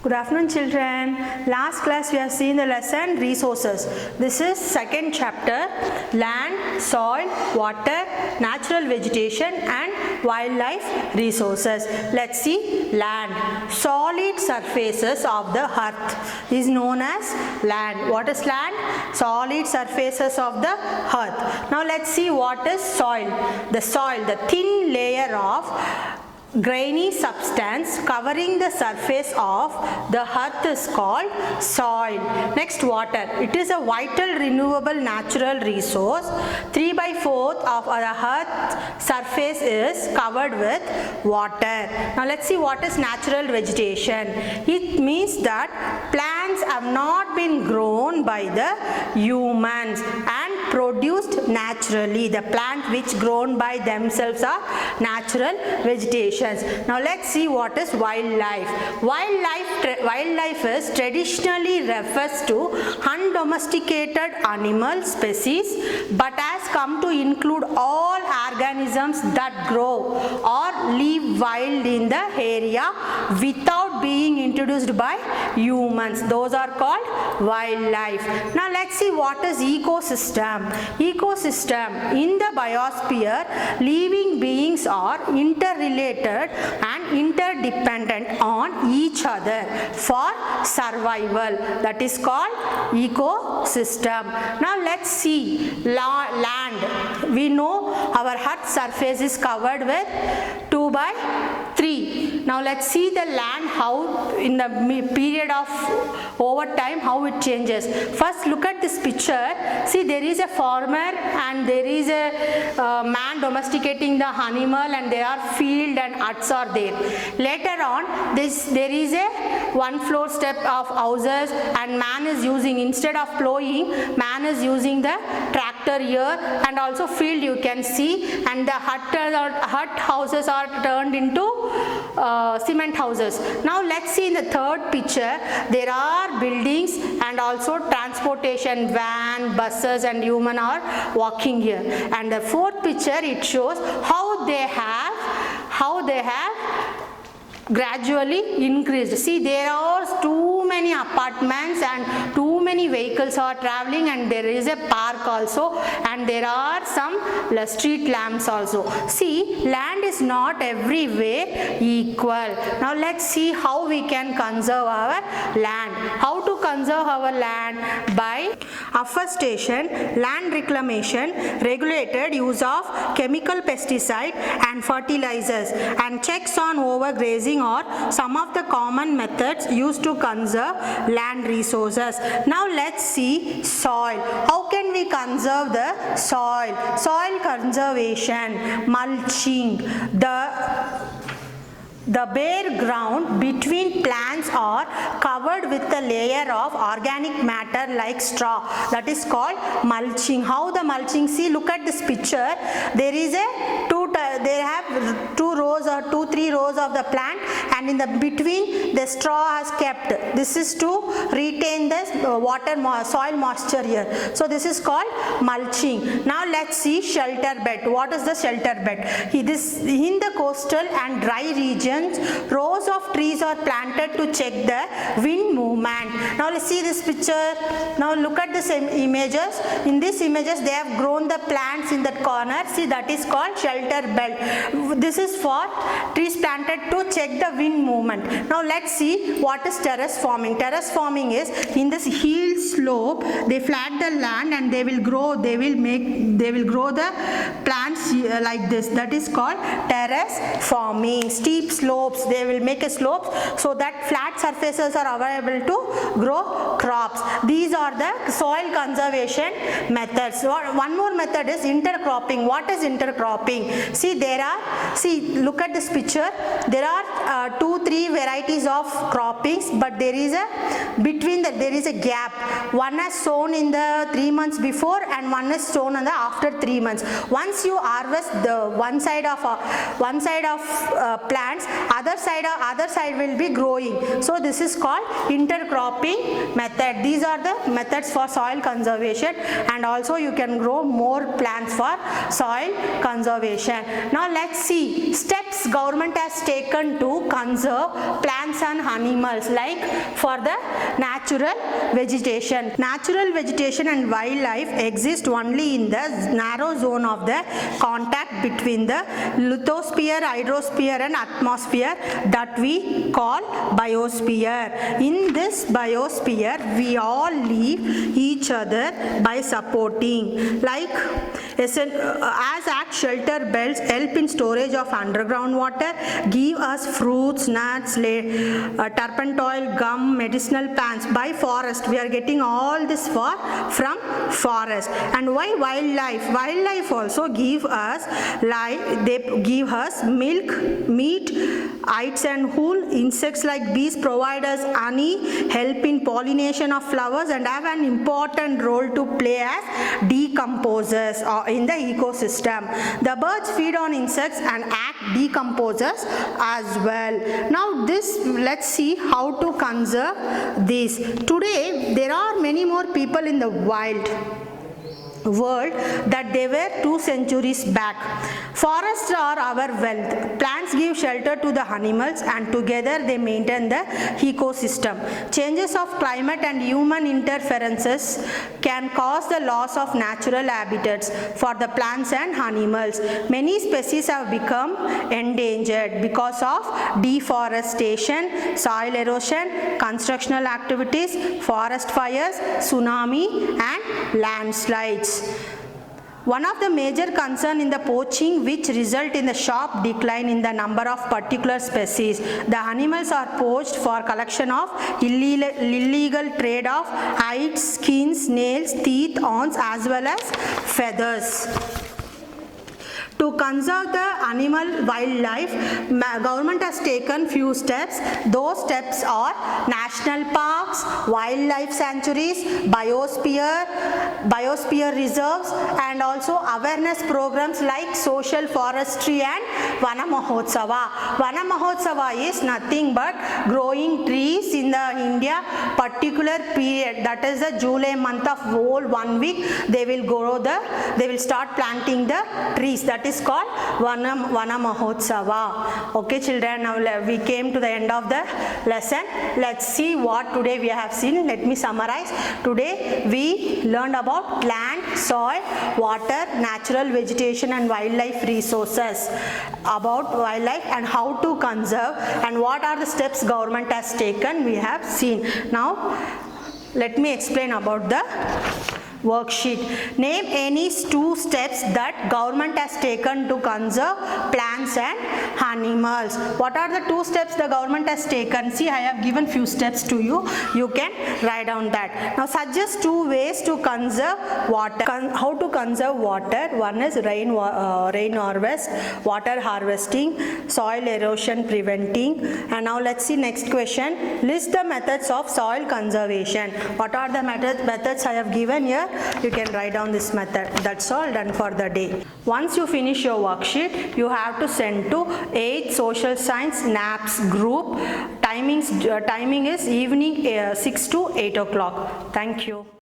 Good afternoon children. Last class we have seen the lesson resources. This is second chapter, land, soil, water, natural vegetation and wildlife resources. Let's see land. Solid surfaces of the earth is known as land. What is land? Solid surfaces of the earth. Now let's see what is soil. The soil, the thin layer of grainy substance covering the surface of the earth is called soil. Next, water. It is a vital renewable natural resource. 3/4 of our earth surface is covered with water. Now let's see what is natural vegetation. It means that plants have not been grown by the humans and produced naturally. The plant which grown by themselves are natural vegetation. Now let's see what is wildlife. Wildlife is traditionally refers to undomesticated animal species but has come to include all organisms that grow or live wild in the area without being introduced by humans. Those are called wildlife. Now let's see what is ecosystem. Ecosystem. In the biosphere, living beings are interrelated and interdependent on each other for survival. That is called ecosystem. Now let's see land. We know our earth surface is covered with 2/3. Now let's see the land how in the period of over time how it changes. First look at this picture. See, there is a farmer and there is a man domesticating the animal and there are field and huts are there. Later on there is a one floor step of houses and man is using, instead of plowing, man is using the tractor here, and also field you can see, and the hut houses are turned into cement houses. Now let's see in the third picture, there are buildings and also transportation, van, buses and human are walking here. And the fourth picture, it shows how they have gradually increased. See, there are too many apartments and too many vehicles are traveling, and there is a park also, and there are some street lamps also. See, land is not everywhere equal. Now let's see how we can conserve our land. How to conserve our land? By afforestation, land reclamation, regulated use of chemical pesticide and fertilizers, and checks on overgrazing or some of the common methods used to conserve land resources. Now let's see soil. How can we conserve the soil? Soil conservation, mulching. The bare ground between plants are covered with a layer of organic matter like straw. That is called mulching. How the mulching? See, look at this picture. There is they have 3 rows of the plant, and in the between the straw has kept. This is to retain the soil moisture here. So this is called mulching. Now let's see shelter bed. What is the shelter bed? This in the coastal and dry region, rows of trees are planted to check the wind movement. Now let's see this picture. Now look at this images. In these images they have grown the plants in that corner. See, that is called shelter belt. This is for trees planted to check the wind movement. Now let's see what is terrace farming. Terrace farming is in this hill slope they flat the land and they will grow the plants like this. That is called terrace farming. Steep slopes, they will make a slope so that flat surfaces are available to grow crops. These are the soil conservation methods. One more method is intercropping. What is intercropping? See, look at this picture. There are 2-3 varieties of croppings, but there is a gap. One is sown in the 3 months before and one is sown in the after 3 months. Once you harvest the one side of plants, other side will be growing. So this is called called intercropping method. These are the methods for soil conservation, and also you can grow more plants for soil conservation. Now let's see steps government has taken to conserve plants and animals, like for the natural vegetation. Natural vegetation and wildlife exist only in the narrow zone of the contact between the lithosphere, hydrosphere and atmosphere that we call biosphere. In this biosphere, we all live each other by supporting, like as act shelter belts help in storage of underground water, give us fruits, nuts, turpentine, gum, medicinal plants. By forest, we are getting all this from forest. And why wildlife? Wildlife also give us life. They give us milk, meat, hides and wool. Insects like bees provide us honey, help in pollination of flowers, and have an important role to play as decomposers in the ecosystem. The birds feed on insects and act decomposers as well. Now let's see how to conserve this. Today there are many more people in the world that they were 2 centuries back. Forests are our wealth. Plants give shelter to the animals, and together they maintain the ecosystem. Changes of climate and human interferences can cause the loss of natural habitats for the plants and animals. Many species have become endangered because of deforestation, soil erosion, constructional activities, forest fires, tsunami and landslides. One of the major concerns in the poaching, which result in the sharp decline in the number of particular species. The animals are poached for collection of illegal trade of hides, skins, nails, teeth, horns as well as feathers. To conserve the animal wildlife, government has taken few steps. Those steps are national parks, wildlife sanctuaries, biosphere reserves, and also awareness programs like social forestry and Vana Mahotsava. Vana Mahotsava is nothing but growing trees in the India particular period, that is the July month of whole 1 week. They will start planting the trees. That is called Vana Mahotsava. Okay children, now we came to the end of the lesson. Let's see what today we have seen. Let me summarize. Today we learned about land, soil, water, natural vegetation and wildlife resources. About wildlife and how to conserve and what are the steps government has taken, we have seen. Now let me explain about the worksheet. Name any 2 steps that government has taken to conserve plants and animals. What are the 2 steps the government has taken? See, I have given few steps to you. You can write down that. Now suggest 2 ways to conserve water. How to conserve water? One is rain harvest, water harvesting, soil erosion preventing. And now let's see next question. List the methods of soil conservation. What are the methods I have given here? You can write down this method. That's all done for the day. Once you finish your worksheet, you have to send to 8th Social Science NAPS group. Timing is evening 6 to 8 o'clock. Thank you.